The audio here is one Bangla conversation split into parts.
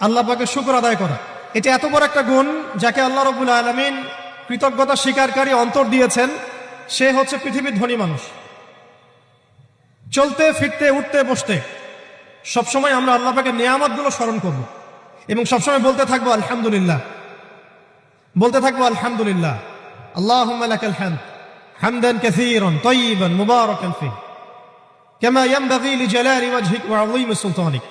আল্লাহ পাকের শুকর আদায় করা, এটা এত বড় একটা গুণ যাকে আল্লাহ রাব্বুল আলামিন কৃতজ্ঞতা স্বীকারকারী অন্তর দিয়েছেন। সে হচ্ছে পৃথিবীর ধনী মানুষ। চলতে ফিরতে উঠতে বসতে সবসময় আমরা আল্লাহ পাকের নিয়ামতগুলো স্মরণ করব এবং সবসময় বলতে থাকবো আলহামদুলিল্লাহ, বলতে থাকবো আলহামদুলিল্লাহ। আল্লাহুম্মা লাকাল হামদ হামদান কাসীরান তাইয়িবান মুবারাকান ফীহি কামা ইয়ানবাগী লিজালালি ওয়াজহিক ওয়া আযীমি সুলতানিক।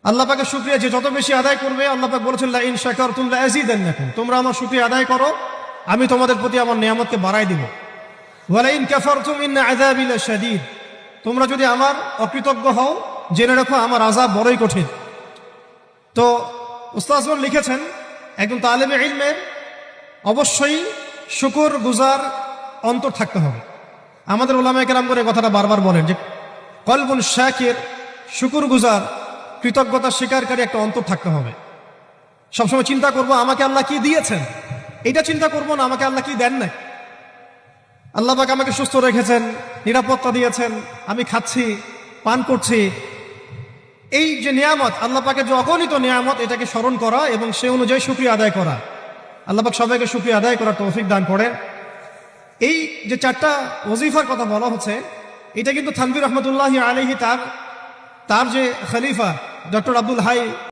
আল্লাহ পাকের শুকরিয়া যে যত বেশি আদায় করবে, আল্লাহ পাক বলেছেন লা ইন শাকারতুম লা আযীদান্নাকুম, তোমরা আমার শুকরিয়া আদায় করো আমি তোমাদের প্রতি আমার নিয়ামতকে বাড়াই দিব। ওয়া লা ইন কাফারতুম ইন্না আযাবি লাশাদীদ, তোমরা যদি আমার অকৃতজ্ঞ হও জেনে রাখো আমার আযাব বড়ই কঠিন। তো উস্তাদগণ লিখেছেন একজন তালেবে ইলমের অবশ্যই শুকর গুজার অন্তর থাকতে হবে। আমাদের উলামায়ে কেরাম করে কথাটা বারবার বলেন যে কলবুন শাকির, শুকর গুজার কৃতজ্ঞতা স্বীকারকারী একটা অন্তর থাকতে হবে। সবসময় চিন্তা করব আমাকে আল্লাহ কি দিয়েছেন, এটা চিন্তা করব না আমাকে আল্লাহ কি দেন নাই। আল্লাহ পাক আমাকে সুস্থ রেখেছেন, নিরাপত্তা দিয়েছেন, আমি খাচ্ছি পান করছি, এই যে নিয়ামত আল্লাহ পাকের যে অগণিত নিয়ামত, এটাকে স্মরণ করা এবং সে অনুযায়ী শুকরিয়া আদায় করা। আল্লাহ পাক সবাইকে শুকরিয়া আদায় করার তৌফিক দান করেন। এই যে চারটা ওজিফার কথা বলা হচ্ছে, এটা কিন্তু থানভীর রহমতুল্লাহি আলাইহি তার যে খলিফা ডক্টর আব্দুল হাই